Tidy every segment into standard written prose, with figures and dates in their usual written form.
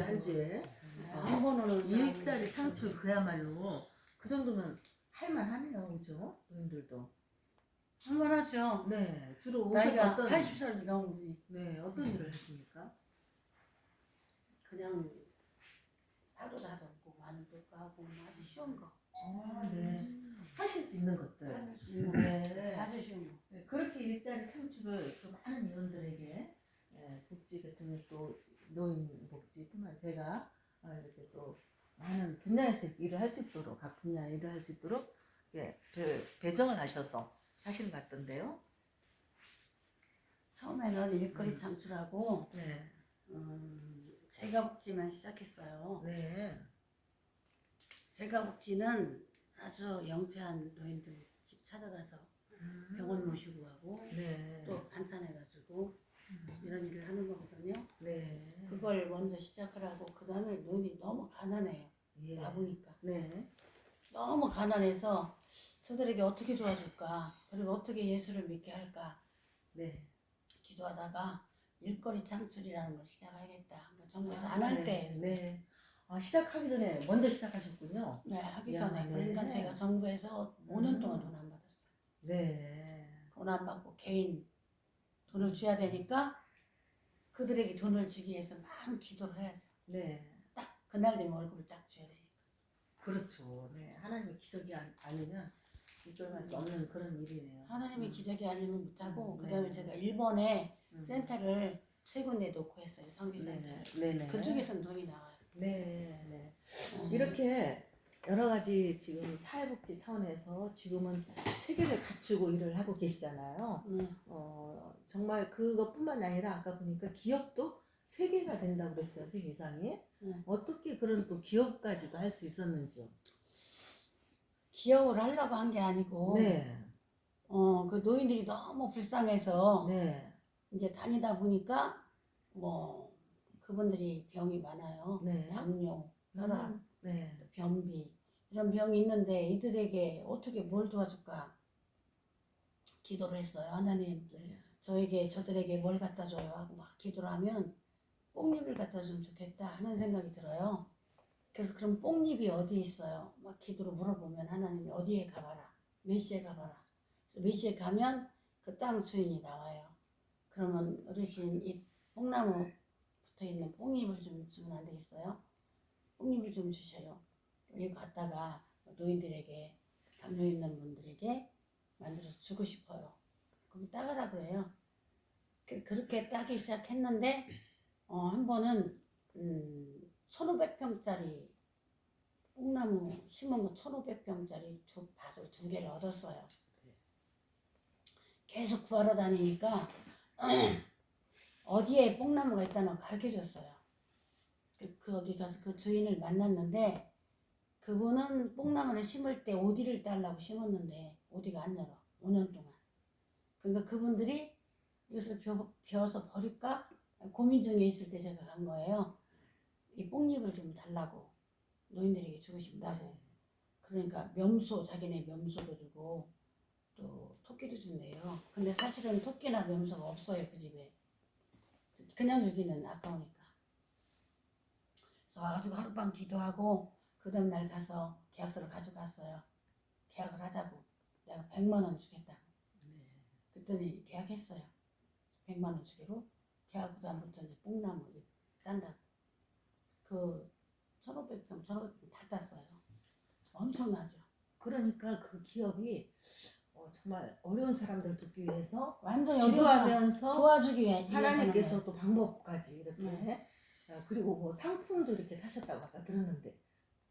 한지에 한 번 오는 일자리 창출 그야말로 그 정도면 할만하네요, 그죠? 노인들도. 한번 하죠. 네, 주로 오셔서 나이가 어떤 80살 넘은 분이 네 어떤 일을 하십니까? 그냥 파도 다듬고 마늘도 까고 아주 쉬운 거. 네, 하실 수 있는 것들. 하실 수 있는 네. 거. 아주 쉬운 거. 네, 그렇게 일자리 창출을 또 많은 의원들에게 복지 같은 또 노인 복지뿐만 제가 이렇게 또 많은 분야에서 일을 할 수 있도록 각 분야 일을 할 수 있도록 배정을 하셔서 하시는 것 같던데요. 처음에는 일거리 창출하고 네. 재가복지만 시작했어요. 네. 재가복지는 아주 영세한 노인들 집 찾아가서 병원 모시고 가고 네. 또 반찬해가지고 이런 일을 하는 거거든요. 네. 그걸 먼저 시작을 하고 그 다음에 노인이 너무 가난해요. 예. 와보니까 네. 너무 가난해서 저들에게 어떻게 도와줄까 그리고 어떻게 예수를 믿게 할까 네. 기도하다가 일거리 창출이라는 걸 시작하겠다. 그러니까 정부에서 안 할 때 네. 시작하기 전에 먼저 시작하셨군요. 네, 하기 야, 전에 네. 그러니까 제가 정부에서 5년 동안 돈 안 받았어요. 네. 돈 안 받고 개인 돈을 줘야 되니까 그들에게 돈을 주기 위해서 많은 기도를 해야죠. 네. 딱 그날 되면 얼굴을 딱 줘야 되니까. 그렇죠. 네. 하나님의 기적이 아니면 이끌어갈 수 없는 그런 일이네요. 하나님의 기적이 아니면 못하고 네. 그다음에 제가 일본에 음. 센터를 3군데 놓고 했어요. 선교센터를. 네네. 그쪽에서는 돈이 나와요. 네. 네. 이렇게 여러 가지 지금 사회복지 차원에서 지금은 체계를 갖추고 일을 하고 계시잖아요. 정말 그것뿐만 아니라 아까 보니까 기업도 3개가 된다고 그랬어요. 3개 이상이. 어떻게 그런 또 기업까지도 할 수 있었는지요? 기업을 하려고 한 게 아니고 네. 그 노인들이 너무 불쌍해서 네. 이제 다니다 보니까 뭐 그분들이 병이 많아요. 네. 당뇨, 혈압, 네. 변비 이런 병이 있는데 이들에게 어떻게 뭘 도와줄까 기도를 했어요. 하나님 네. 저들에게 뭘 갖다 줘요 하고 막 기도를 하면 뽕잎을 갖다 주면 좋겠다 하는 생각이 들어요. 그래서 그럼 뽕잎이 어디 있어요? 막 기도로 물어보면 하나님이 어디에 가봐라. 몇 시에 가봐라. 그래서 몇 시에 가면 그 땅 주인이 나와요. 그러면 어르신 이 뽕나무 붙어있는 뽕잎을 좀 주면 안 되겠어요? 뽕잎을 좀 주셔요. 여기 갔다가 노인들에게 담요 있는 분들에게 만들어서 주고 싶어요. 그럼 따가라 그래요. 그렇게 따기 시작했는데 한 번은 1,500평짜리 뽕나무 심은 거 1,500평짜리 밭을 2개를 얻었어요. 계속 구하러 다니니까 어디에 뽕나무가 있다는 걸 가르쳐줬어요. 거기 가서 그 주인을 만났는데 그분은 뽕나무를 심을 때 오디를 따려고 심었는데 오디가 안 열어. 5년 동안. 그러니까 그분들이 이것을 베어서 버릴까 고민 중에 있을 때 제가 간 거예요. 이 뽕잎을 좀 달라고 노인들에게 주고 싶다고. 그러니까 자기네 명소도 주고 또 토끼도 준대요. 근데 사실은 토끼나 명소가 없어요. 그 집에. 그냥 주기는 아까우니까. 그래서 와가지고 하룻밤 기도하고 그 다음 날 가서 계약서를 가져갔어요. 계약을 하자고. 내가 100만 원 주겠다고. 그랬더니 계약했어요. 100만 원 주기로. 계약 그 다음부터 이제 뽕나무 딴다고. 그 1,500평 다 땄어요. 엄청나죠. 그러니까 그 기업이 정말 어려운 사람들 돕기 위해서 완전 기도하면서 도와주기 위해 하나님께서 또 방법까지 이렇게 그리고 뭐 상품도 이렇게 타셨다고 아까 들었는데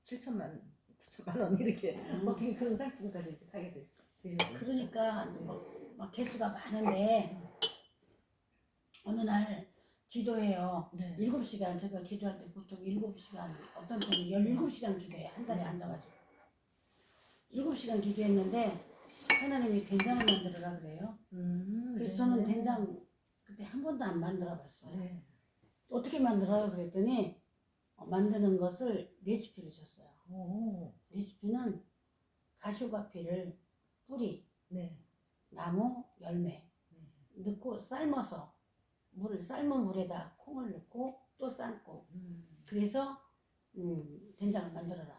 7천만 9천만 원 이렇게 어떻게 그런 상품까지 이렇게 타게 되셨어요? 그러니까 막 개수가 많은데 어느 날 기도해요. 네. 7시간 제가 기도할 때 보통 7시간 어떤 때는 17시간 기도해요. 한 자리에 앉아가지고 7시간 기도했는데 하나님이 된장을 만들어라 그래요. 그래서 저는 된장 그때 한 번도 안 만들어 봤어요. 네. 어떻게 만들어요? 그랬더니 만드는 것을 레시피를 줬어요. 레시피는 가시오가피를 뿌리, 네. 나무, 열매 넣고 삶아서 삶은 물에다 콩을 넣고 또 삶고 그래서 된장을 만들어라.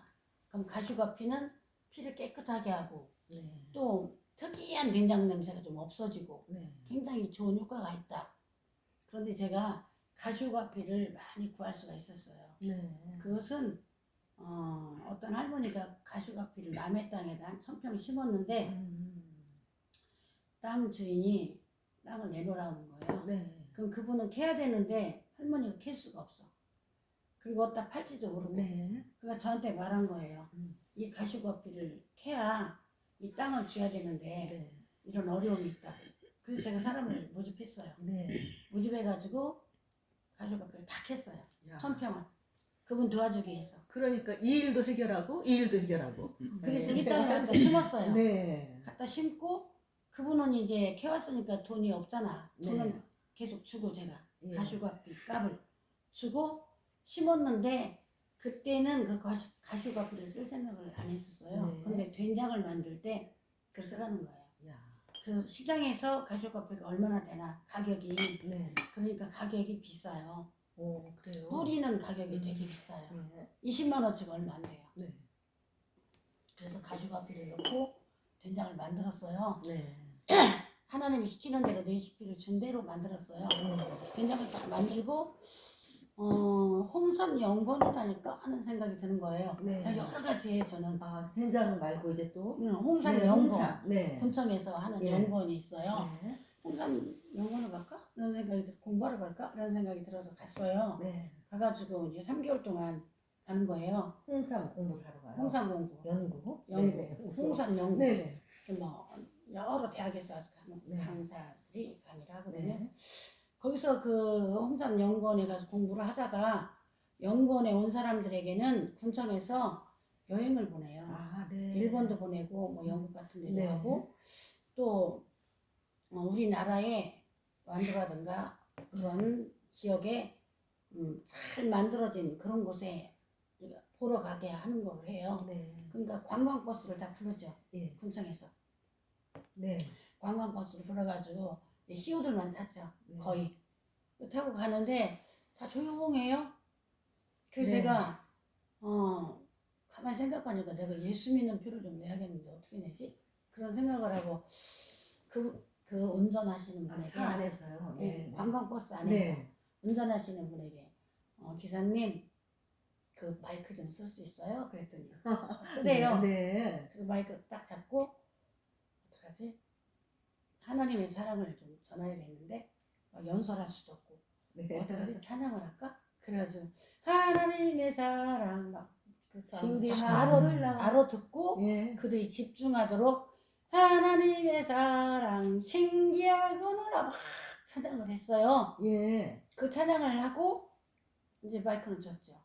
그럼 가슈가피는 피를 깨끗하게 하고 네. 또 특이한 된장 냄새가 좀 없어지고 네. 굉장히 좋은 효과가 있다. 그런데 제가 가슈가피를 많이 구할 수가 있었어요. 네. 그것은 어떤 할머니가 가슈가피를 남의 땅에다 한 1000평 심었는데 땅 주인이 땅을 내놓으라는 거예요. 네. 그럼 그분은 캐야 되는데 할머니가 캘 수가 없어. 그리고 어디다 팔지도 모르고. 네. 그러니까 저한테 말한 거예요. 음. 이 가슈가피를 캐야 이 땅을 줘야 되는데 네. 이런 어려움이 있다. 그래서 제가 사람을 모집했어요. 네. 모집해가지고 가슈가피를 다 캤어요. 야. 1000평을. 그분 도와주기 위해서. 그러니까 이 일도 해결하고 이 일도 해결하고. 그래서 네. 이 땅에 갖다 심었어요. 네. 갖다 심고 그분은 이제 캐왔으니까 돈이 없잖아. 돈은 네. 계속 주고 제가 예. 가슈가피 값을 주고 심었는데 그때는 그 가슈가피를 쓸 생각을 안 했었어요. 네. 근데 된장을 만들 때 그걸 쓰라는 거예요. 야. 그래서 시장에서 가슈가피가 얼마나 되나 가격이 네. 그러니까 가격이 비싸요. 오, 그래요. 뿌리는 가격이 되게 비싸요. 네. 20만 원씩 얼마 안 돼요. 네. 그래서 가슈가피를 넣고 된장을 만들었어요. 네. 하나님이 시키는 대로 레시피를 준 대로 만들었어요. 된장을 딱 만들고 홍삼 연건이다니까 하는 생각이 드는 거예요. 네. 자, 여러 가지예요 저는. 아, 된장 말고 이제 또 홍삼 네, 연건. 홍삼. 네. 군청에서 하는 예. 연건이 있어요. 네. 홍삼 연건을 갈까? 이런 생각이 공부하러 갈까? 이런 생각이 들어서 갔어요. 네. 가가지고 이제 3개월 동안 가는 거예요. 홍삼 공부를 하러 가요. 홍삼 공부. 연구. 연구. 네. 홍삼 연구. 네. 뭐 여러 대학에서 가는 네. 강사들이 강의를 하거든요. 네. 거기서 그 홍삼 연구원에 가서 공부를 하다가 연구원에 온 사람들에게는 군청에서 여행을 보내요. 아, 네. 일본도 보내고 뭐 영국 같은 데도 네. 가고 또 우리나라의 완도라든가 그런 지역에 잘 만들어진 그런 곳에 보러 가게 하는 걸 해요. 네. 그러니까 관광버스를 다 부르죠. 예. 군청에서. 네. 관광버스를 불러가지고 CEO들만 타죠. 네. 거의. 타고 가는데 다 조용해요. 그래서 네. 제가 가만히 생각하니까 내가 예수 믿는 표를 좀 내야겠는데 어떻게 내지? 그런 생각을 하고 그 운전하시는 아, 분에게 차 안에서요. 네. 관광버스 안에서 네. 운전하시는 분에게 기사님 그 마이크 좀 쓸 수 있어요? 그랬더니 쓰래요. 네. 그래서 마이크 딱 잡고 어떡하지? 하나님의 사랑을 좀 전해야겠는데 연설할 수도 없고 네. 어떡하지? 찬양을 할까? 그래가지고 하나님의 사랑 막그 신비한 알아듣고 예. 그들이 집중하도록 하나님의 사랑 신기하구나 막 찬양을 했어요. 예. 그 찬양을 하고 이제 마이크는 줬죠.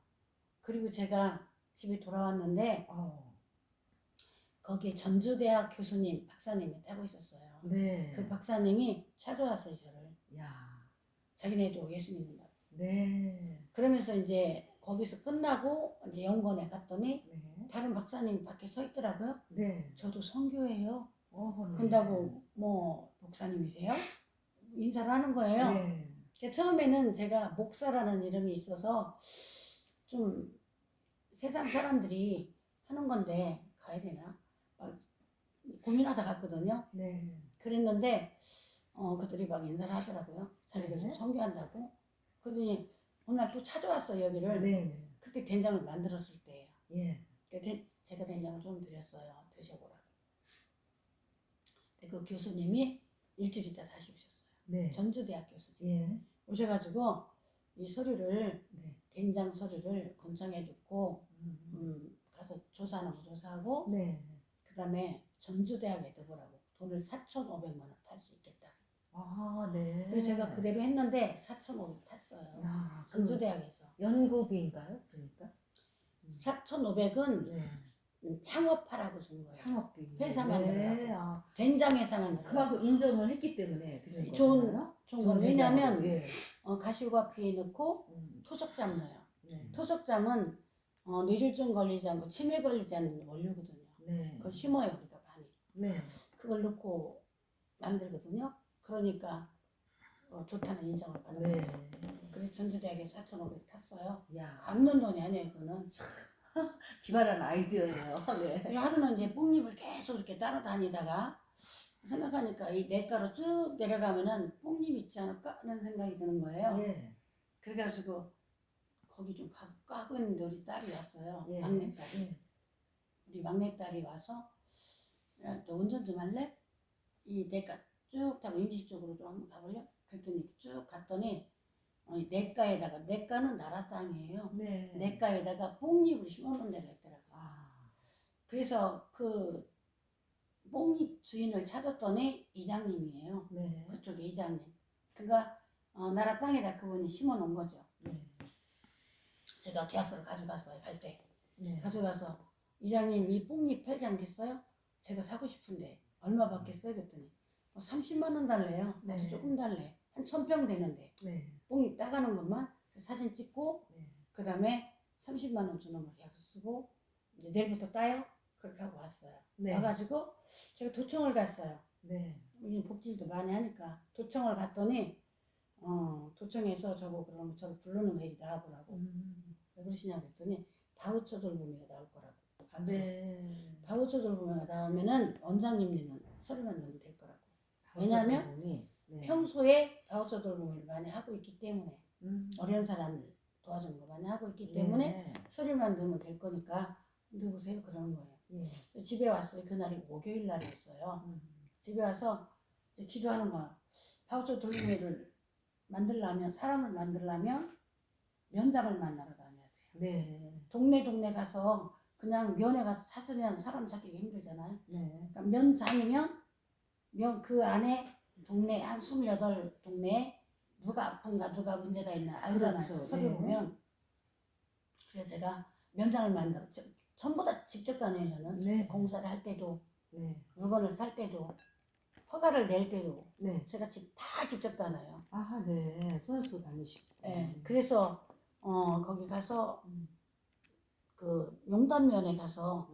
그리고 제가 집에 돌아왔는데 거기에 전주대학 교수님, 박사님이 따고 있었어요. 네. 그 박사님이 찾아왔어요, 저를. 야. 자기네도 예수 믿는다고. 네. 그러면서 이제 거기서 끝나고 이제 연구원에 갔더니 네. 다른 박사님 밖에 서 있더라고요. 네. 저도 선교예요. 네. 그런다고 뭐 목사님이세요? 인사를 하는 거예요. 네. 처음에는 제가 목사라는 이름이 있어서 좀 세상 사람들이 하는 건데 가야 되나 막 고민하다 갔거든요. 네. 그랬는데 그들이 막 인사를 하더라고요. 자기들 좀 네. 선교한다고. 그러더니 어느 날 또 찾아왔어 여기를. 네. 그때 된장을 만들었을 때예요. 예. 그때 제가 된장을 좀 드렸어요. 드셔보라고. 근데 그 교수님이 일주일 있다 다시 오셨어요. 네. 전주대학 교수님. 예. 오셔가지고 이 서류를 네. 된장 서류를 군청에 넣고 가서 조사하는 거 조사하고 네. 그 다음에 전주대학에 넣어보라고 돈을 4,500만 원 탈 수 있겠다. 아, 네. 그래서 제가 그대로 했는데 4,500 탔어요. 야, 전주대학에서. 연구비인가요? 그러니까? 4,500은 네. 창업하라고 준 거예요. 창업비. 회사 네. 만들라고. 아, 된장 회사 만들라고. 그만큼 인정을 했기 때문에 드린 좋은 거잖아요. 건 왜냐면 된장으로. 예. 가시과피에 넣고 토석잠 넣어요. 네. 토석잠은 뇌졸중 걸리지 않고 치매 걸리지 않는 원료거든요. 네. 그걸 심어요 우리가 많이. 네. 그걸 넣고 만들거든요. 그러니까 좋다는 인정을 받은 네. 거죠. 그래서 전주대학에 4,500 탔어요. 야, 갚는 돈이 아니에요, 그거는. 기발한 아이디어예요. 네. 그리고 하루는 이제 뽕잎을 계속 이렇게 따라다니다가 생각하니까 이 냇가로 쭉 내려가면은 뽕잎 있지 않을까? 라는 생각이 드는 거예요. 예. 그래가지고 거기 좀 가볼까 하고 있는데 우리 딸이 왔어요. 예. 막내딸이. 예. 우리 막내딸이 와서 야, 너 운전 좀 할래? 이 냇가 쭉 타고 임시 쪽으로 좀 한번 가볼래? 그랬더니 쭉 갔더니 이 냇가에다가 냇가는 나라 땅이에요. 네. 냇가에다가 뽕잎을 심어놓은 데가 있더라고요. 아, 그래서 그 뽕잎 주인을 찾았더니 이장님이에요. 네. 그쪽에 이장님. 그러니까 나라 땅에다 그분이 심어놓은 거죠. 네. 제가 계약서를 가져갔어요. 갈 때. 네. 가져가서 이장님 이 뽕잎 팔지 않겠어요? 제가 사고 싶은데 얼마 받겠어요? 그랬더니 30만 원 달래요. 네. 아주 조금 달래. 한 1,000평 되는데 네. 뽕잎 따가는 것만 사진 찍고 네. 그 다음에 30만 원 주는 걸 계약서 쓰고 이제 내일부터 따요. 그렇게 하고 왔어요. 네. 와가지고 제가 도청을 갔어요. 네. 우리 복지도 많이 하니까 도청을 갔더니 도청에서 저를 부르는 회의 나와보라고. 왜 그러시냐고 그랬더니 바우처 돌보미가 나올 거라고. 네. 바우처 돌보미가 나오면은 원장님네는 서류만 넣으면 될 거라고. 왜냐하면 네. 평소에 바우처 돌보미를 많이 하고 있기 때문에 어려운 사람을 도와주는 거 많이 하고 있기 때문에 네. 서류만 넣으면 될 거니까 넣어보세요 그러는 거예요. 예. 집에 왔어요. 그날이 목요일 날이었어요. 집에 와서 이제 기도하는 거야. 바우처 돌보미를 만들려면 사람을 만들려면 면장을 만나러 다녀야 돼요. 네. 동네 가서 그냥 면에 가서 찾으면 사람 찾기가 힘들잖아요. 네. 그러니까 면장이면 그 안에 동네 한 28동네에 누가 아픈가 누가 문제가 있나 알잖아요. 그렇죠. 서류 네. 보면. 그래서 제가 면장을 만들어 전부 다 직접 다녀요. 저는 네. 공사를 할 때도 네. 물건을 살 때도 허가를 낼 때도 네. 제가 다 직접 다녀요. 아, 네. 선수 다니시고. 네. 그래서 거기 가서 그 용담면에 가서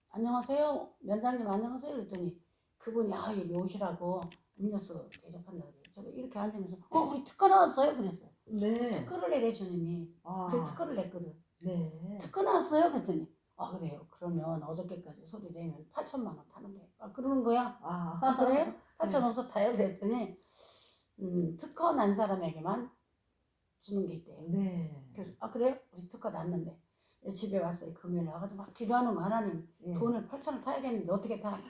안녕하세요 면장님 안녕하세요 그랬더니 그분이 여기 오시라고 음료수 대접한다고 그래요. 제가 이렇게 앉으면서 우리 특허 나왔어요 그랬어요. 네. 특허를 내래 주님이. 아. 그래서 특허를 냈거든. 네. 특허 나왔어요 그랬더니 그래요. 그러면 어저께까지 소리 내면 8천만 원 타는 거예요. 그러는 거야. 아. 그래요? 8천 원서 타요 그랬더니 특허 난 사람에게만 주는 게 있대요. 네. 그래서 그래요? 우리 특허 났는데 집에 왔어요. 금요일에 와가지고 막 기도하는 거 하나님 예. 돈을 8천을 타야겠는데 어떻게 타냐고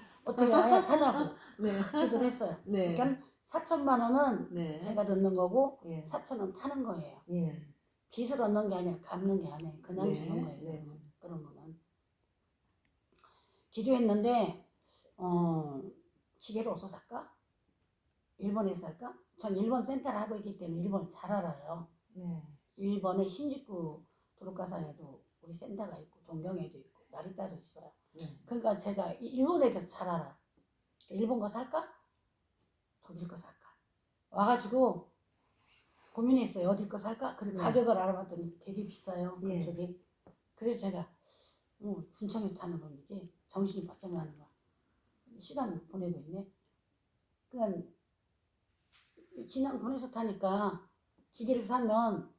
네. 기도를 했어요. 네. 그러니까 4천만 원은 네. 제가 넣는 거고 예. 4천은 타는 거예요. 예. 빚을 얻는 게 아니라 갚는 게 아니에요. 그냥 네. 주는 거예요. 네. 그런 거는. 기도했는데 기계를 어디서 살까? 일본에서 살까? 전 일본 센터를 하고 있기 때문에 일본을 잘 알아요. 네. 일본의 신주쿠 도로가상에도 우리 센터가 있고 동경에도 있고 나리타도 있어요. 네. 그러니까 제가 일본에 대해서 잘 알아. 일본 거 살까? 독일 거 살까? 와가지고 고민했어요. 어디 거 살까? 그리고 네. 가격을 알아봤더니 되게 비싸요. 예. 그쪽이. 그래서 제가 군청에서 타는 건지 정신이 바짝 나는 거야. 시간 보내고 있네. 그러니까 지난 군에서 타니까 기계를 사면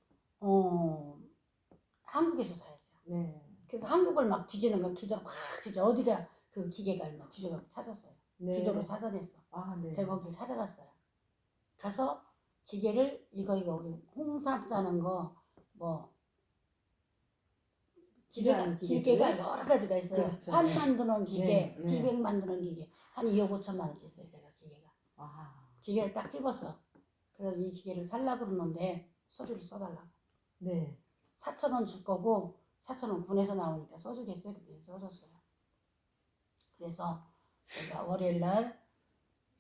한국에서 사야죠. 네. 그래서 한국을 막 뒤지는 거 기도를 확 뒤져. 어디가 그 기계가 있나 뒤져서 찾았어요. 네. 기도로 찾아냈어. 아, 네. 제가 거길 찾아갔어요. 가서 기계를 이거 우리 홍삼 짜는 거 뭐 기계가 여러 가지가 있어요. 그렇죠. 판 만드는 기계, 네, 네. 티백 만드는 기계 한 2억 5천만 원치 있어요. 제가 기계가. 아. 기계를 딱 집었어. 그래서 이 기계를 살라고 그러는데 서류를 써달라고. 네. 4천 원 줄 거고 4천 원 군에서 나오니까 써주겠어요? 그때 써줬어요. 그래서 제가 월요일 날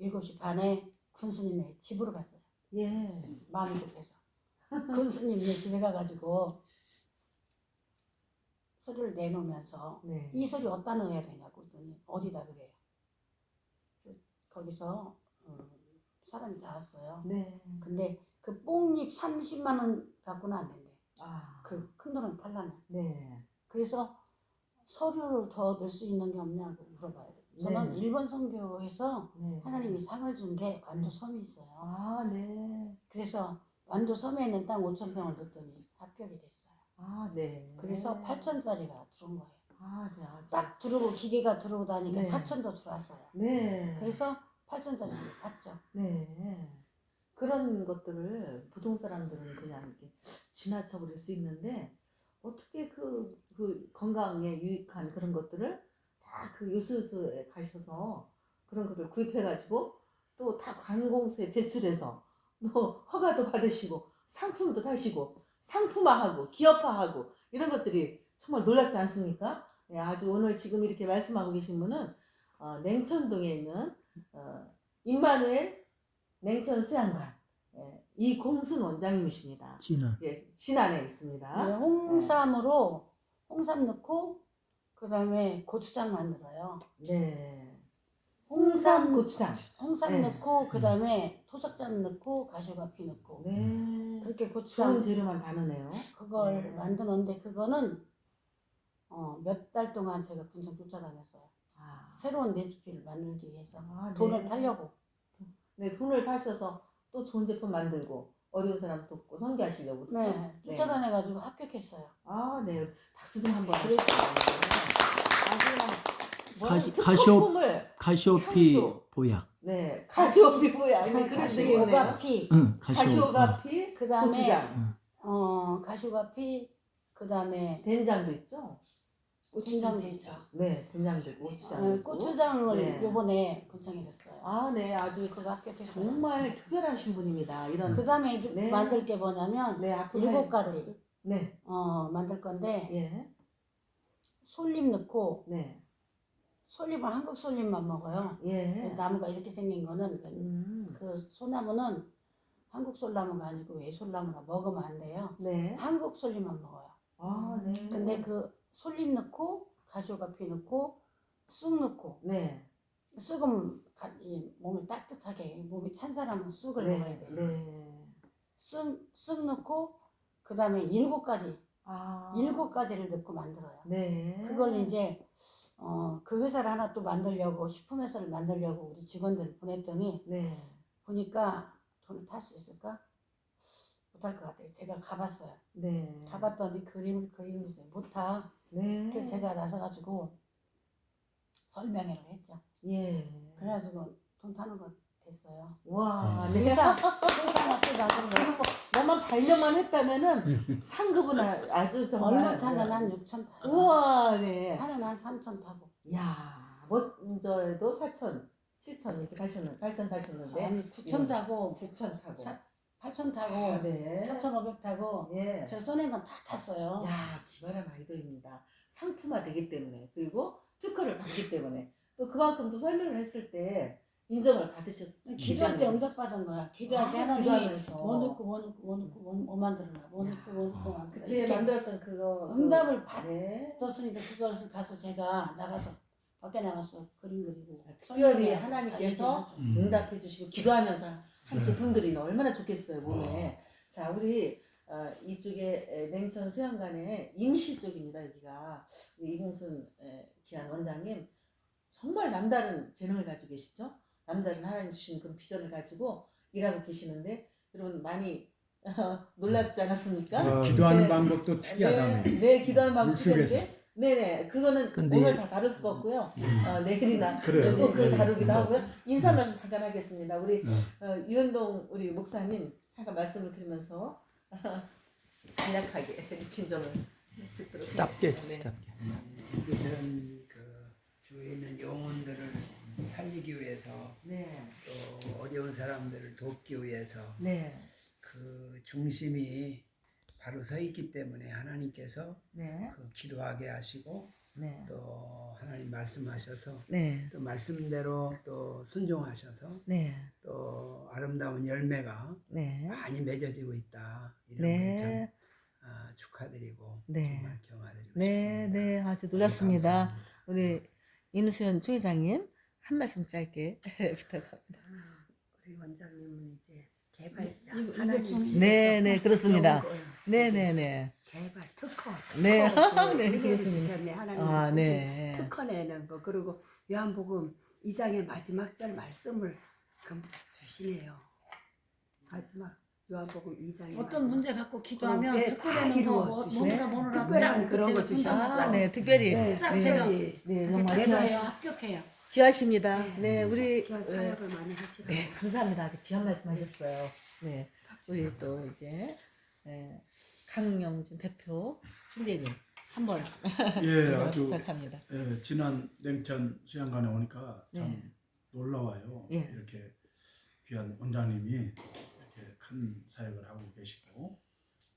7시 반에 군수님네 집으로 갔어요. 예. 마음이 급해서. 군수님네 집에 가가지고 서류를 내놓으면서 네. 이 서류 어디다 넣어야 되냐고 했더니 어디다 그래요. 거기서 사람이 나왔어요. 네. 근데 그 뽕잎 30만 원 갖고는 안 된대. 아. 그 큰 돈은 탈라면. 네. 그래서 서류를 더 넣을 수 있는 게 없냐고 물어봐요. 저는 네. 일본 선교에서 네. 하나님이 상을 준 게 완도섬이 있어요. 아, 네. 그래서 완도섬에 있는 땅 5,000평을 줬더니 합격이 됐어요. 아, 네. 그래서 8,000짜리가 들어온 거예요. 아, 네. 아주. 딱 들어오고 기계가 들어오고 나니까 네. 4,000도 들어왔어요. 네. 그래서 8,000짜리 탔죠. 네. 그런 것들을 보통 사람들은 그냥 이렇게 지나쳐 버릴 수 있는데 어떻게 그 건강에 유익한 그런 것들을 다 그 요소요소에 가셔서 그런 것들 구입해가지고 또 다 관공서에 제출해서 또 허가도 받으시고 상품도 타시고 상품화하고 기업화하고 이런 것들이 정말 놀랍지 않습니까? 네, 아주 오늘 지금 이렇게 말씀하고 계신 분은 냉천동에 있는 임마누엘 냉천 수양관 이공순 원장님이십니다. 진안. 예, 진안에 있습니다. 네, 홍삼으로 홍삼 넣고 그다음에 고추장 만들어요. 네. 홍삼 고추장. 홍삼 네. 넣고 그다음에 토작장 넣고 가시오가피 넣고 네. 그렇게 고추장 좋은 재료만 다 넣네요. 그걸 네. 만드는데 그거는 몇 달 동안 제가 분석 쫓아다녔어요. 아, 새로운 레시피를 만들기 위해서 아, 돈을 네. 타려고. 네, 돈을 타셔서 또 좋은 제품 만들고 어려운 사람 돕고 선교하시려고 그렇죠? 네, 쫓아다녀가지고 합격했어요. 아, 네. 박수 좀 한번 그래서- 아주 가시오- 특허품을 카시오피 창조. 보약. 네, 가시오피 뭐야? 아니 그래도 되겠네요. 가시오가피 응, 가시오가피, 그다음에 고추장, 가시오가피 그다음에 된장도 있죠. 된장도 있죠. 네, 된장도 있고 고추장. 있고. 고추장을 네. 요번에 권장해줬어요. 아, 네, 아주 그거 합격했어요. 정말 특별하신 분입니다. 이런 그다음에 네. 만들 게 뭐냐면 네, 앞으로 7가지. 할 것들. 네, 만들 건데 예, 솔잎 넣고 네, 솔잎은 한국 솔잎만 먹어요. 예. 나무가 이렇게 생긴 거는 그 소나무는 한국 솔나무가 아니고 외솔나무라 먹으면 안 돼요. 네. 한국 솔잎만 먹어요. 아, 네. 근데 그 솔잎 넣고 가시오가피 넣고 쑥 넣고 네, 쑥은 이 몸을 따뜻하게 몸이 찬 사람은 쑥을 네, 먹어야 돼요. 네. 쑥 넣고 그 다음에 7가지 아, 7가지를 넣고 만들어요. 네. 그걸 이제 그 회사를 하나 또 만들려고 식품 회사를 만들려고 우리 직원들 보냈더니 네, 보니까 돈을 탈 수 있을까? 못할 것 같아요. 제가 가봤어요. 네. 가봤더니 그림을 있어요. 못하. 네. 그래서 제가 나서가지고 설명회를 했죠. 예. 그래가지고 돈 타는 거 됐어요. 와, 네. 회사 또 나서 지금 뭐 나만 반려만 했다면은 상급은 아주 정말 얼마 타면 한 6천 타고 우와, 네. 하는 한 3천 타고 야, 먼저에도 4천, 7천 이렇게 타셨는, 8천 타셨는데 아니 9천 타고 9천 타고. 8천 타고 아, 네. 4,500 타고 예. 저 손해는 다 탔어요. 야, 기발한 아이디어입니다. 상품화 되기 때문에 그리고 특허를 받기 때문에 또 그만큼 또 설명을 했을 때 인정을 받으셨기 기도할 때 때문에 응답받은 거야. 기도할 때 아, 하나님이 기도하면서. 뭐 넣고 뭐 만들어라. 뭐 넣고 만들어라. 그때 이렇게 만들었던 그거 응답을 네. 받았으니까 그것을 가서 제가 나가서 밖에 나가서 그림 그리고 특별히 설명회 하나님께서 하죠. 응답해 주시고 기도하면서 한 제품들이 얼마나 좋겠어요 몸에. 자, 우리 이쪽에 냉천 수양관의 임실 쪽입니다. 여기가 우리 이공순 귀한 원장님 정말 남다른 재능을 가지고 계시죠. 남다른 하나님 주신 그런 비전을 가지고 일하고 계시는데 여러분 많이 놀랍지 않았습니까? 기도하는 네. 방법도 특이하다며. 네, 기도하는 방법 물속에서. 특이한데 네네 그거는 근데 오늘 다 다룰 수가 없고요. 내일이나 그래요. 또 그 네. 다루기도 하고요. 인사 말씀 잠깐 하겠습니다. 우리 유현동 우리 목사님 잠깐 말씀을 드리면서 간략하게 느낀 점을 듣도록 짧게 하겠습니다. 짧게. 우리는 그 주위에 있는 영혼들을 살리기 위해서 네, 또 어려운 사람들을 돕기 위해서 네, 그 중심이 바로 서 있기 때문에 하나님께서 네, 그 기도하게 하시고 네, 또 하나님 말씀하셔서 네, 또 말씀대로 또 순종하셔서 네, 또 아름다운 열매가 네, 많이 맺어지고 있다. 이런 네. 걸참 축하드리고 네. 정말 경화드리고 네, 싶습니다. 네, 아주 놀랐습니다. 감사합니다. 우리 임수연 총회장님 한 말씀 짧게 부탁합니다. 우리 원장님은 이제 개발자 이거 하나님 좀- 네, 네, 그렇습니다. 배운 거예요. 네, 네, 네. 개발 특허. 네. 특허 네, 은혜를 그렇습니다. 주셨네. 하나님 아, 쓰신 네. 특허 내는 거. 그리고 요한복음 2장의 마지막 절 말씀을 주시네요. 마지막 요한복음 2장의 어떤 문제 갖고 기도하면 그럼, 네, 다 특별되는 거 이루어 주시네. 뭐라 특별한 그런 거 아, 네, 특별히. 네, 특별히 네, 네, 정말 대가요 합격해요. 귀하십니다. 네, 우리 귀한 사역을 많이 하시라고. 네, 감사합니다. 아주 귀한 말씀하셨어요. 네, 우리 또 이제 강영준 대표 총재님 한번 예, 아주 부탁합니다. 지난 냉천 수양관에 오니까 참 네. 놀라워요. 예. 이렇게 귀한 원장님이 이렇게 큰 사역을 하고 계시고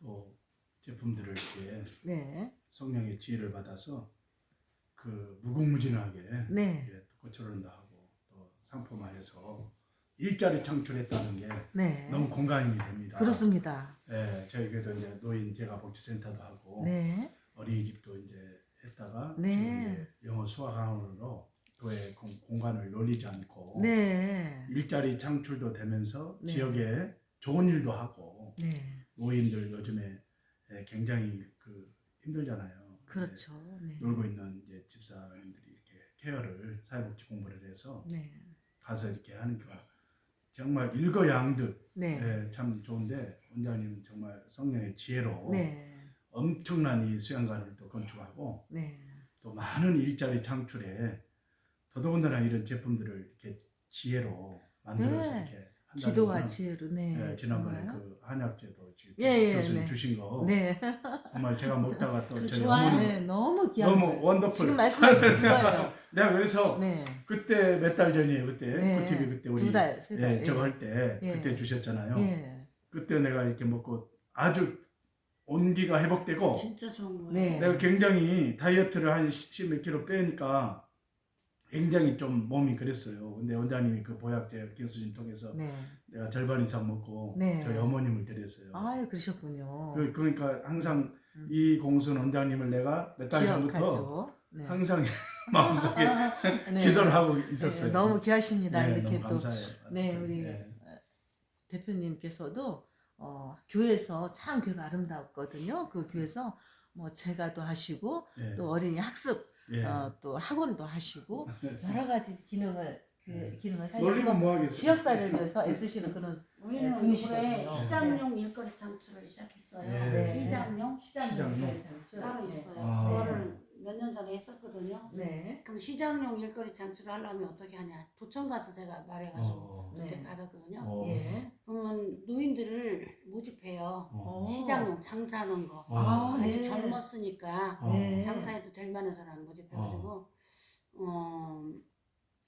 또 제품들을 이렇게 네, 성령의 지혜를 받아서 그 무궁무진하게 네, 이렇게 고쳐낸다 하고 또 상품화해서 일자리 창출했다는 게 네, 너무 공감이 됩니다. 그렇습니다. 예, 저희에도 이제 노인 재가 복지센터도 하고 네, 어린이집도 이제 했다가 네. 지금 이제 영어 수학 학원으로 교회 공간을 놀리지 않고 네, 일자리 창출도 되면서 네. 지역에 좋은 일도 하고 네, 노인들 요즘에 굉장히 힘들잖아요. 그렇죠. 네, 놀고 있는 이제 집사님들이 이렇게 케어를 사회복지 공부를 해서 네, 가서 이렇게 하니까 정말 일거양득 네, 참 좋은데 원장님은 정말 성령의 지혜로 네, 엄청난 이 수양관을 또 건축하고 네, 또 많은 일자리 창출에 더더군다나 이런 제품들을 이렇게 지혜로 만들어서 네. 이렇게 한다는 기도와 거는 지혜로 네, 지난번에 정말. 그 한약제도 지금 예, 예, 교수님 네. 주신 거 네, 정말 제가 먹다가 또 그 저희 좋아요. 어머니 네, 너무 귀한 너무 거. 원더풀 지금 말씀하신 그거예요. 내가 그래서 네, 그때 몇 달 전이에요. 그때 네. 꿀팁이 그때 우리 2달, 3달. 저거 할 때 예. 그때 주셨잖아요. 예, 그때 내가 이렇게 먹고 아주 온기가 회복되고 진짜 좋은 거예요. 네. 내가 굉장히 다이어트를 한 10몇 킬로 빼니까 굉장히 좀 몸이 그랬어요. 근데 원장님이 그 보약제 교수님 통해서 네. 내가 절반 이상 먹고 네. 저희 어머님을 드렸어요. 아유, 그러셨군요. 그러니까 항상 이 공순 원장님을 내가 몇 달 전부터 기억하죠. 네. 항상 마음속에 네. 기도를 하고 있었어요. 네, 너무 귀하십니다. 네, 이렇게 너무 또 감사해요. 네, 우리 네. 대표님께서도 교회에서 참 교회가 아름다웠거든요. 그 교회에서 뭐 제가도 하시고 예. 또 어린이 학습 예. 또 학원도 하시고 여러 가지 기능을 기능을 놀리면 살려서 뭐 하겠어요. 지역사회를 위해서 애쓰시는 그런 우리는 분이시거든요. 올해 시장용 일거리 창출을 시작했어요. 네. 시장용 시장용. 따로 네. 있어요. 아. 그거를 몇 년 전에 했었거든요. 네. 그럼 시장용 일거리 창출을 하려면 어떻게 하냐? 도청 가서 제가 말해가지고 그때 네. 받았거든요. 예. 그러면 노인들을 모집해요. 어. 시장용 장사하는 거. 아, 아직 네. 젊었으니까 네. 장사해도 될 만한 사람 모집해가지고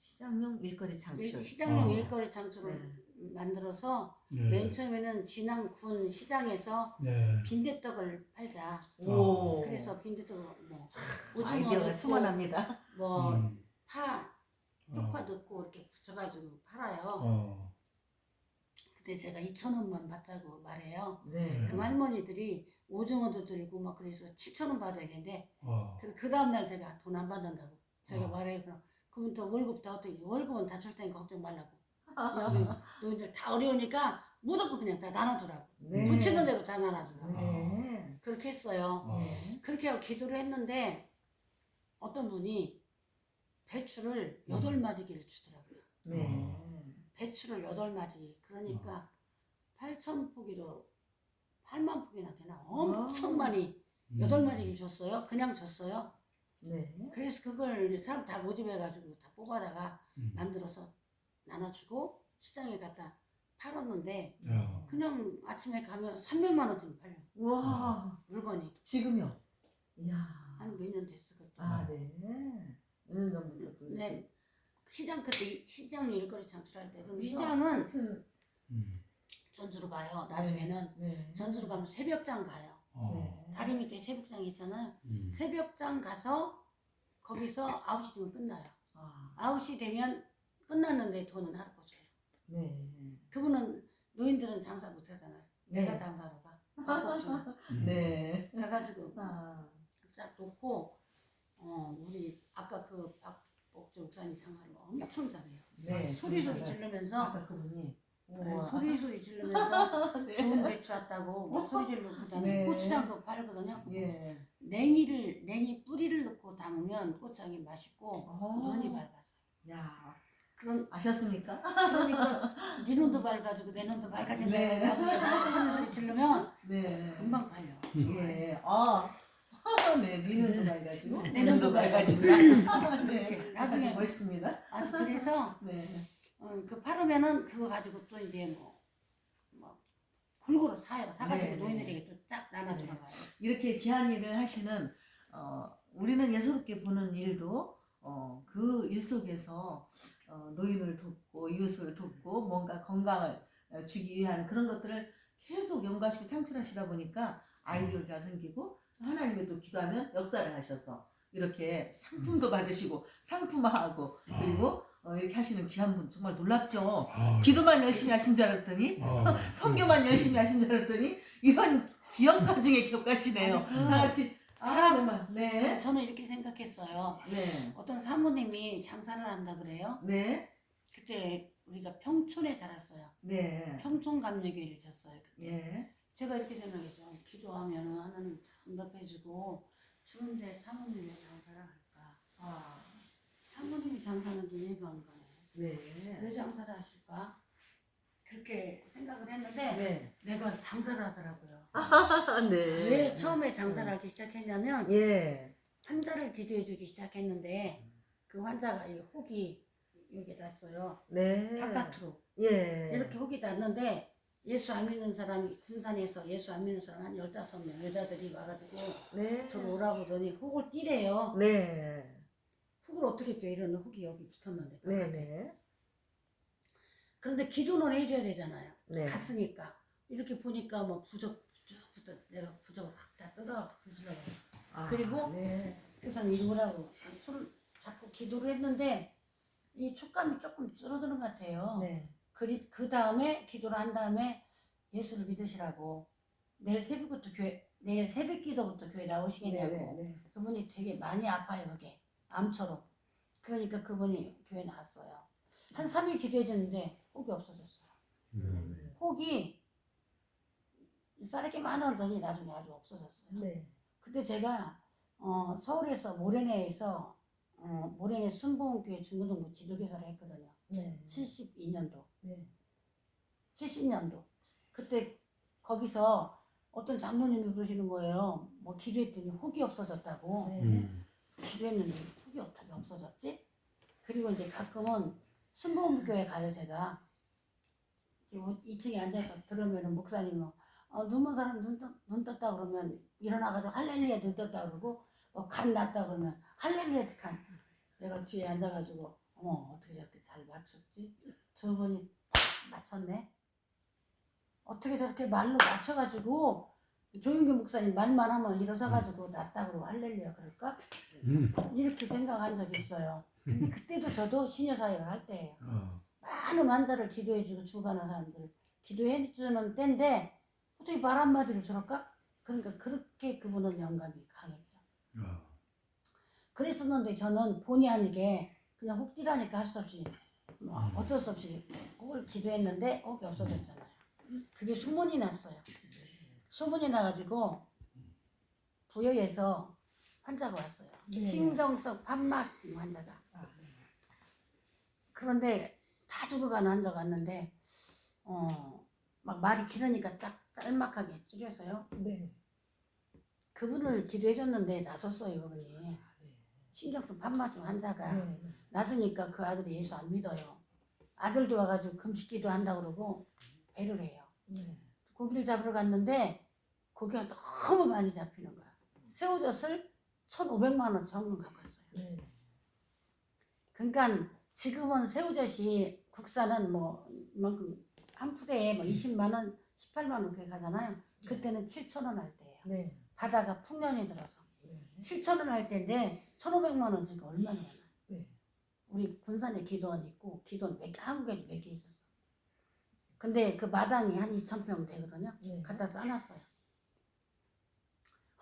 시장용 일거리 창출. 시장용 일거리 창출을 네. 만들어서 네. 맨 처음에는 진안군 시장에서 네. 빈대떡을 팔자. 오. 그래서 빈대떡을 뭐 아이디어가 오징어 충만합니다. 뭐 음. 파, 쪽파 넣고 이렇게 붙여가지고 팔아요. 어. 그때 제가 2,000원만 받자고 말해요. 네. 그럼 할머니들이 오징어도 들고 막 그래서 7,000원 받아야겠는데 어. 그래서 그 다음날 제가 돈 안 받는다고 제가 어. 말해요. 그럼 또 월급 다 어떻게 월급은 다 줄 테니까 걱정 말라고. 여기 노인들 다 어려우니까 무조건 그냥 다 나눠주라고. 네. 붙이는 대로 다 나눠주라고. 네. 그렇게 했어요. 어. 그렇게 하고 기도를 했는데 어떤 분이 배추를 8마지기를 주더라고요. 네. 배추를 8마지. 그러니까 8,000포기로 8만 포기나 되나? 엄청 많이 8마지기를 줬어요. 그냥 줬어요. 네. 그래서 그걸 이제 사람 다 모집해가지고 다 뽑아다가 만들어서 나눠주고 시장에 갖다 팔았는데 어. 그냥 아침에 가면 300만 원쯤 팔려. 와. 물건이. 지금요. 이야. 한 몇 년 됐어 그때. 아, 네. 어느 정도 또 네. 시장 그때 시장 일거리 창출할 때 그럼 이거 시장은 하여튼, 전주로 가요. 나중에는 네. 전주로 가면 새벽장 가요. 어. 네. 다리 밑에 새벽장 있잖아요. 음. 새벽장 가서 거기서 9시 되면 끝나요. 아, 9시 되면 끝났는데 돈은 하루고 줘요. 네. 그분은 노인들은 장사 못 하잖아요. 네. 내가 장사로 가. 한국 주나. 네. 가가지고 아, 쫙 놓고 우리 아까 그 박복주 목사님 장사를 엄청 잘해요. 네. 소리 정말. 지르면서 아까 그분이 우와. 소리 지르면서 네. 좋은 배추 왔다고 막 소리 지르고 그다음에 네. 고추장도 팔거든요. 예. 냉이 뿌리를 넣고 담으면 고추장이 맛있고 아. 눈이 밝아져. 야, 그런 아셨습니까? 그러니까 네 눈도 밝아지고 내 눈도 밝아진다. 네. 나중에 그런 소리 지르면 네. 금방 팔려. 예. 네, 네 눈도 밝아지고 내 눈도 밝아지고. 네. 나중에 나중에 멋있습니다. 그래서 네. 그 팔으면은 그거 가지고 또 이제 뭐 골고루 사요. 사가지고 네, 노인들에게 또 쫙 나눠주러 네. 가요. 이렇게 귀한 일을 하시는 우리는 예사롭게 보는 일도 그 일 속에서 노인을 돕고 이웃을 돕고 뭔가 건강을 주기 위한 그런 것들을 계속 연구하시고 창출하시다 보니까 아이디어가 생기고 하나님의 또 기도하면 역사를 하셔서 이렇게 상품도 받으시고 상품화하고 그리고 이렇게 하시는 귀한 분 정말 놀랍죠. 기도만 열심히 하신 줄 알았더니 선교만 열심히 하신 줄 알았더니 이런 귀한 과정에 격가시네요. 아니, 다 같이 사람 네. 저는 이렇게 생각했어요. 네. 어떤 사모님이 장사를 한다 그래요. 네. 그때 우리가 평촌에 살았어요. 네. 평촌 감리교회를 졌어요. 그때. 예. 제가 이렇게 생각했어요. 기도하면 하나님 응답해주고 주는데 사모님이 왜 장사를 할까? 아. 사모님이 장사하는데 이해가 안 가네. 왜 네. 장사를 하실까? 그렇게 생각을 했는데 네. 내가 장사를 하더라고요. 네. 왜 처음에 장사를 하기 시작했냐면 예. 환자를 기도해주기 시작했는데 그 환자가 이 혹이 여기 났어요. 네. 바깥으로 예. 이렇게 혹이 났는데 예수 안 믿는 사람이 군산에서 예수 안 믿는 사람 한 15명 여자들이 와가지고 네. 저를 오라고 하더니 혹을 띠래요. 네. 혹을 어떻게 떼? 이러는 혹이 여기 붙었는데 네. 바깥에. 네. 그런데 기도는 해줘야 되잖아요. 네. 갔으니까 이렇게 보니까 뭐 부적부터 내가 부적을 확 다 뜯어 부수려고. 아, 그리고 네. 그래서 이거라고 손을 잡고 기도를 했는데 이 촉감이 조금 줄어드는 것 같아요. 네. 그 다음에 기도를 한 다음에 예수를 믿으시라고 내일 새벽 기도부터 교회 나오시겠냐고. 네. 그분이 되게 많이 아파요 그게 암처럼. 그러니까 그분이 교회 나왔어요. 한 3일 기도해줬는데 혹이 없어졌어요. 혹이 쌀이 많았더니 나중에 아주 없어졌어요. 네. 그때 제가 서울에서 모래내에서 모래내 순복음교회 중고등부 지도교사를 했거든요. 네. 72년도. 네. 70년도. 그때 거기서 어떤 장로님이 그러시는 거예요. 뭐 기도했더니 혹이 없어졌다고. 네. 기도했는데 혹이 어떻게 없어졌지? 그리고 이제 가끔은 순복음교회 가요 제가. 2층에 앉아서 들으면 목사님은 눈먼 사람 눈 떴다 그러면 일어나가지고 할렐루야 눈 떴다 그러고 간 났다 그러면 할렐루야 간. 내가 뒤에 앉아가지고 어떻게 저렇게 잘 맞췄지? 두 분이 딱 맞췄네. 어떻게 저렇게 말로 맞춰가지고 조윤규 목사님 말만 하면 일어서가지고 낫다 그러고 할렐루야 그럴까? 이렇게 생각한 적이 있어요. 근데 그때도 저도 시녀사역을 할 때예요. 많은 환자를 기도해주고 죽어가는 사람들을 기도해주는 때인데 어떻게 말 한마디로 저럴까? 그러니까 그렇게 그분은 영감이 강했죠. 그랬었는데 저는 본의 아니게 그냥 혹 뛰라니까 할 수 없이 어쩔 수 없이 혹을 기도했는데 혹이 없어졌잖아요. 그게 소문이 났어요. 소문이 나가지고 부여에서 환자가 왔어요. 네. 신경성 판막증 환자가. 그런데 다 죽어가는 환자가 왔는데 막 말이 길으니까 딱 짤막하게 줄여서요. 네. 그분을 기도해줬는데 나섰어요 그분이. 신경성 판막증 환자가 네. 나서니까 그 아들이 예수 안 믿어요. 아들도 와가지고 금식기도 한다고 그러고 배를 해요. 네. 고기를 잡으러 갔는데 고기가 너무 많이 잡히는 거야. 새우젓을 1,500만 원 정금 갖고 왔어요. 네. 그러니까 지금은 새우젓이 국산은 뭐 이만큼 한 푸대에 뭐 20만 원, 18만 원 그렇게 가잖아요. 그때는 7,000원 할 때예요. 네. 바다가 풍년이 들어서 네. 7,000원 할 때인데 1,500만 원 지금 얼마나 많아? 네. 우리 군산에 기도원 있고 기도원 몇 개, 한국에도 몇 개 있었어. 근데 그 마당이 한 2,000평 되거든요. 네. 갖다 싸놨어요.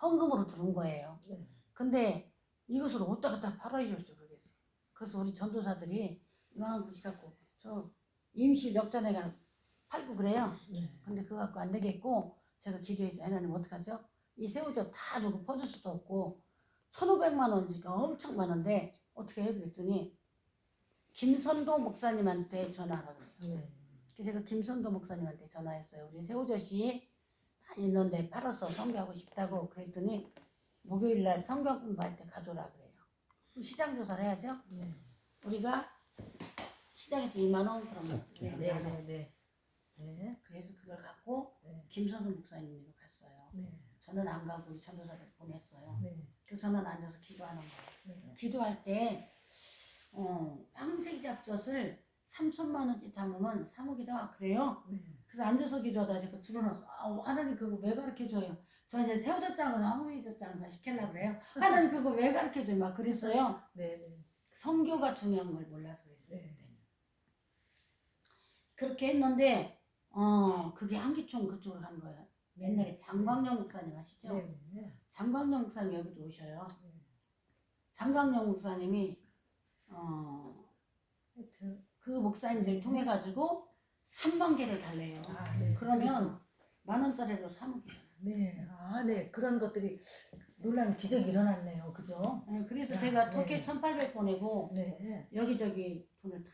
헌금으로 들어온 거예요. 네. 근데 이것을 어디다 갖다 팔아야 될지 모르겠어요. 그래서 우리 전도사들이 이만한 곳이 갖고 저 임실 역전회가 팔고 그래요. 네. 근데 그거 갖고 안 되겠고 제가 기도해서 하나님 어떡하죠? 이 새우젓 다 주고 퍼줄 수도 없고 1,500만 원이니까 엄청 많은데 어떻게 해요? 그랬더니 김선도 목사님한테 전화하라고 그래요. 네. 그래서 제가 김선도 목사님한테 전화했어요. 우리 새우젓이 많이 있는데 팔아서 선교하고 싶다고 그랬더니 목요일 날 성경 공부할 때 가져오라 그래요. 그럼 시장 조사를 해야죠. 네. 우리가 시장에서 2만 원 그러면 네. 네. 네. 그래서 그걸 갖고 네. 김선도 목사님으로 갔어요. 네. 저는 안 가고 우리 전도사를 보냈어요. 네. 그 저는 앉아서 기도하는 거예요. 네. 기도할 때 황색잡젓을 3천만 원치 담으면 3억이다 그래요. 네. 그래서 앉아서 기도하다 제가 줄어놨어. 하나님 그거 왜 가르쳐줘요? 저 이제 새우젓 장사, 황색젓 장사 시키려고 그래요. 하나님 그거 왜 가르쳐줘요? 막 그랬어요. 네. 네. 성교가 중요한 걸 몰라서 그랬어요. 네. 그렇게 했는데 그게 한기총 그쪽으로 간 거예요. 옛날에 장광영 목사님 아시죠? 네. 네. 장광영 목사님 여기도 오셔요. 네. 장광영 목사님이 하여튼 그 목사님들 통해 가지고 3만 개를 달래요. 네. 그러면 10,000원짜리로 3억이에요. 네. 네. 그런 것들이 놀라운 기적이 일어났네요. 그죠? 네, 그래서 야, 제가 네. 터키에 1,800 보내고 네. 여기저기 돈을 다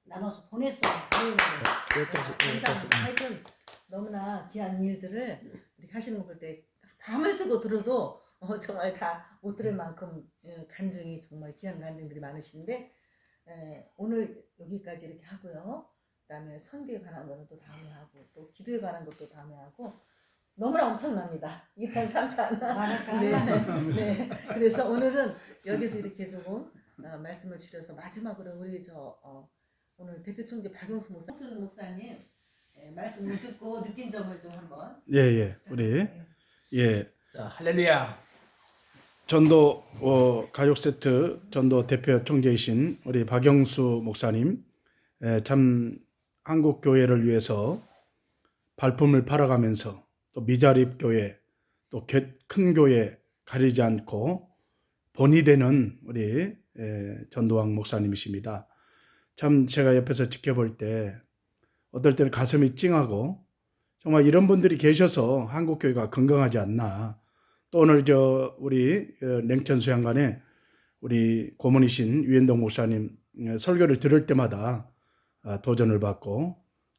나눠서 보냈어요. 감사합니다. 하여튼 너무나 귀한 일들을 이렇게 하시는 거 볼 때 밤을 새고 들어도 정말 다 못 들을 만큼 간증이 정말 귀한 간증들이 많으신데 오늘 여기까지 이렇게 하고요. 그다음에 선교에 관한 거는 또 다음에 하고 또 기도에 관한 것도 다음에 하고 너무나 엄청납니다. 2탄 3탄. 말할까? 네. 네. 그래서 오늘은 여기서 이렇게 조금 말씀을 줄여서 마지막으로 우리 오늘 대표 총재 박영수 목사님 말씀을 듣고 느낀 점을 좀 한번. 예. 우리 예. 자, 할렐루야. 전도 가족 세트 전도 대표 총재이신 우리 박영수 목사님, 참 한국 교회를 위해서 발품을 팔아가면서 또 미자립 교회 또 큰 교회 가리지 않고 본이 되는 우리 전도왕 목사님이십니다. 참 제가 옆에서 지켜볼 때 어떨 때는 가슴이 찡하고 정말 이런 분들이 계셔서 한국 교회가 건강하지 않나. 또 오늘 우리 냉천 수양관에 우리 고문이신 유현동 목사님 설교를 들을 때마다 도전을 받고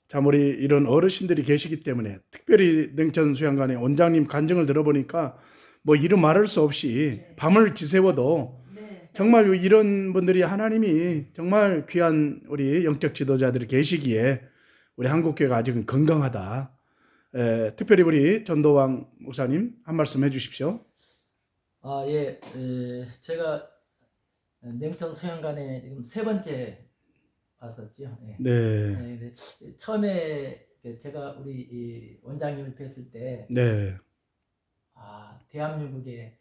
참 우리 이런 어르신들이 계시기 때문에 특별히 냉천 수양관의 원장님 간증을 들어보니까 뭐 이루 말할 수 없이 밤을 지새워도 정말 이런 분들이 하나님이 정말 귀한 우리 영적 지도자들이 계시기에 우리 한국교회가 아직은 건강하다. 특별히 우리 전도왕 목사님 한 말씀 해주십시오. 예, 제가 냉천 수양관에 지금 3번째 왔었죠. 예. 네. 네, 처음에 제가 우리 이 원장님을 뵀을 때, 네. 대한민국에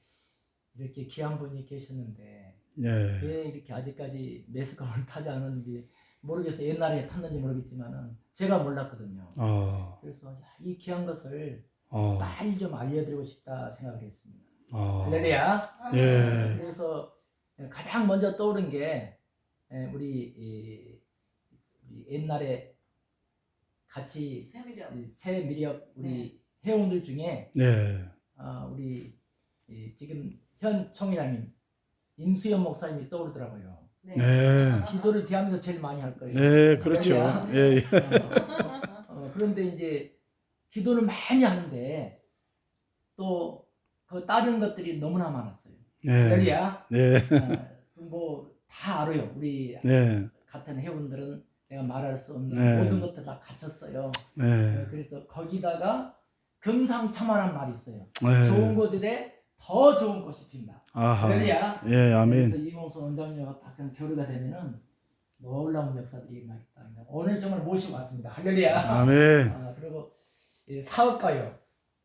이렇게 귀한 분이 계셨는데 네. 왜 이렇게 아직까지 매스컴을 타지 않았는지 모르겠어요. 옛날에 탔는지 모르겠지만은 제가 몰랐거든요. 그래서 이 귀한 것을 많이 좀 알려드리고 싶다 생각을 했습니다. 할렐루야. 예. 그래서 가장 먼저 떠오른 게 우리 옛날에 같이 새 미력 우리 회원들 중에 네. 우리 지금 현 총회장님 임수연 목사님이 떠오르더라고요. 네. 기도를 대한민국에서 제일 많이 할 거예요. 네, 그렇죠. 예. 그런데 이제 기도를 많이 하는데 또 그 다른 것들이 너무나 많았어요. 네. 할렐루야. 네. 뭐 다 알아요. 우리 네. 같은 회원들은 내가 말할 수 없는 네. 모든 것들 다 갖췄어요. 네. 그래서 거기다가 금상첨화란 말이 있어요. 네. 좋은 곳에 더 좋은 꽃이 핀다. 아하. 할렐루야. 예, 그래서 아멘. 이봉수 원장님과 가끔 교류가 되면은 놀라운 역사들이 일어나겠다. 오늘 정말 모시고 왔습니다. 할렐루야. 아멘. 그리고 사업가요.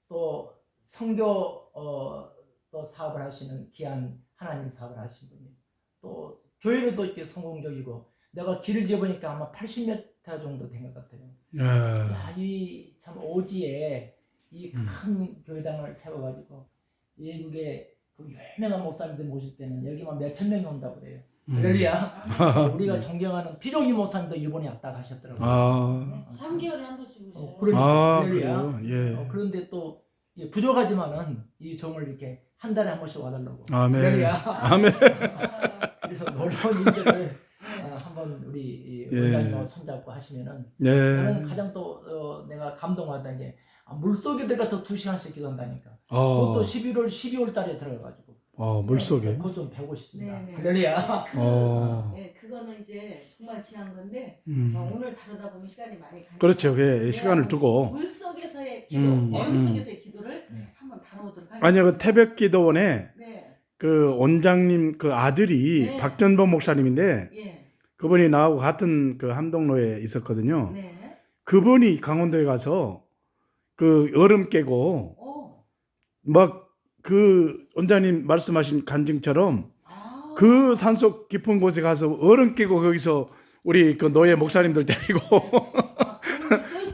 또 선교 또 사업을 하시는 귀한 하나님 사업을 하시는 분이 또 교회로도 이렇게 성공적이고 내가 길을 재보니까 아마 80m 정도 된 것 같아요. 야, 이 참 오지에 이 큰 교회당을 세워가지고 외국에 그 유명한 목사님들 모실 때는 여기만 몇천 명이 온다고 그래요. 할렐루야. 우리가 존경하는 피종희 목사님도 일본에 왔다 가셨더라고요. 아, 3개월에 한 번씩 오세요. 그러니까 아, 할렐루야. 그래요? 예. 그런데 또 부족하지만은 이 종을 이렇게 한 달에 한 번씩 와달라고. 아멘. 할렐루야. 아멘. 그래서 놀라운 일들을 한번 우리 이 예. 원장님하고 손잡고 하시면은 네. 나는 가장 또 내가 감동받은 게 물속에 들어가서 2시간씩 기도한다니까. 어, 그것도 12월 달에 들어가가지고. 물속에. 그것 좀 배우고 싶습니다. 네, 네. 할렐루야. 네, 그거는 이제 정말 귀한 건데 음. 오늘 다루다 보면 시간이 많이 가니까 그렇죠. 예, 시간을 두고. 물 속에서의 기도, 음, 얼음 속에서의 기도를 네. 한번 다뤄보도록 하겠습니다. 아니요, 그 태백기도원에 네, 그 원장님 그 아들이 네. 박전범 목사님인데 예, 그분이 나하고 같은 그 함동로에 있었거든요. 네, 그분이 강원도에 가서 그 얼음 깨고 오, 막 그 원장님 말씀하신 간증처럼 아, 그 산속 깊은 곳에 가서 얼음 깨고 거기서 우리 그 노예 목사님들 데리고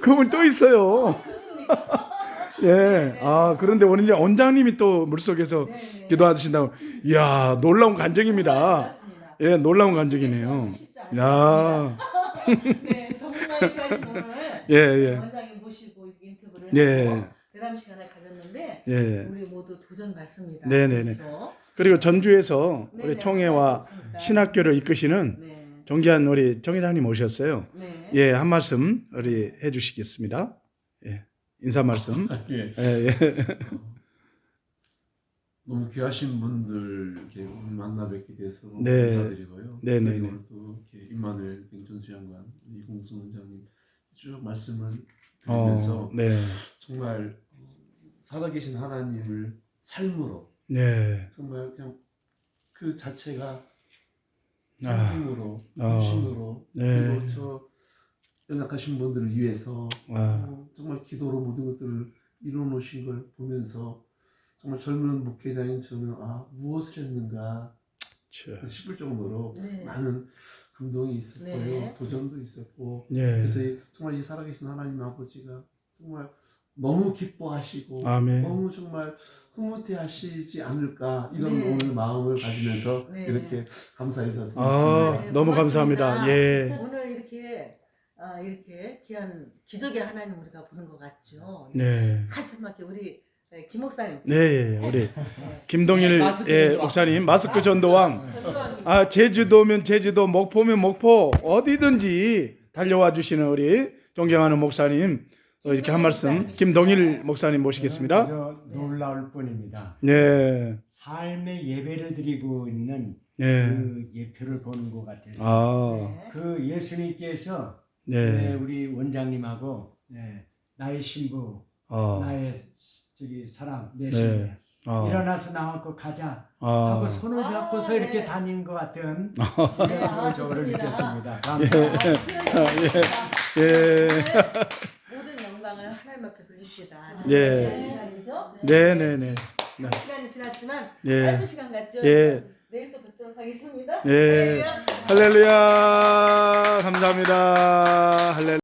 그분 또 있어요. 그렇습니까? 예. 아, 그런데 오늘 원장님이 또 물속에서 네, 네. 기도하신다고. 이야, 놀라운 간증입니다. 맞습니다. 예, 놀라운 간증이네요. 쉽지 않았습니다. 야. 네, 정말 귀하신 분을 예, 예. 원장님 모시고 이렇게 인터뷰를 예. 하고 대담 시간을 가졌는데 예. 우리 모두 도전 받습니다. 네네네. 그렇죠? 그리고 전주에서 네네, 우리 총회와 잠깐. 신학교를 이끄시는 네, 존귀한 우리 정 회장님 오셨어요. 네. 예, 한 말씀 우리 해 주시겠습니다. 예. 인사 말씀. 예. 예, 예. 너무 귀하신 분들 이렇게 만나 뵙게 돼서 너무 네. 감사드리고요. 네, 네, 그리고 네. 또 이렇게 임마누엘 갱촌수양관 이공수 원장님 쭉 말씀을 어, 드리면서 네. 정말 살아계신 하나님을 삶으로 네. 정말 그냥 그 자체가 아. 삶으로 어. 신으로 네. 그리고 저 연약하신 분들을 위해서 아. 정말 기도로 모든 것들을 이루어놓으신 걸 보면서 정말 젊은 목회자인 저는 무엇을 했는가 참. 싶을 정도로 네. 많은 감동이 있었고요. 네. 도전도 있었고 네. 그래서 정말 이 살아계신 하나님 아버지가 정말 너무 기뻐하시고 아멘. 너무 정말 흐뭇해하시지 않을까 이런 네. 오늘 마음을 가지면서 네. 이렇게 감사 인사드리겠습니다. 아, 네, 너무 고맙습니다. 감사합니다. 예. 오늘 이렇게 귀한 기적의 하나님 우리가 보는 것 같죠. 네. 하지만 우리 김 목사님, 네, 우리 네. 김동일 마스크 예, 전도왕. 목사님 마스크 전도왕. 전수왕님, 아, 제주도면 제주도, 목포면 목포 어디든지 달려와 주시는 우리 존경하는 목사님 이렇게 한 말씀 김동일 목사님 모시겠습니다. 저 놀라울 뿐입니다. 네. 삶의 예배를 드리고 있는 네. 그 예표를 보는 것 같아서 아. 네. 그 예수님께서 네. 우리 원장님하고 나의 신부, 아. 나의 저기 사랑, 내 네. 신부 아. 일어나서 나와서 가자 하고 아. 손을 잡고서 네. 이렇게 다니는 것 같은 네, 저를 좋습니다. 느꼈습니다. 아, 감사합니다. 예. 모든 영광을 하나님 앞에 돌립시다. 예. 시간이죠? 네, 네, 네. 시간이 지났지만 예. 짧은 시간 같죠? 예. 내일 또 뵙도록 하겠습니다. 예. 할렐루야. 할렐루야. 감사합니다. 할렐루야.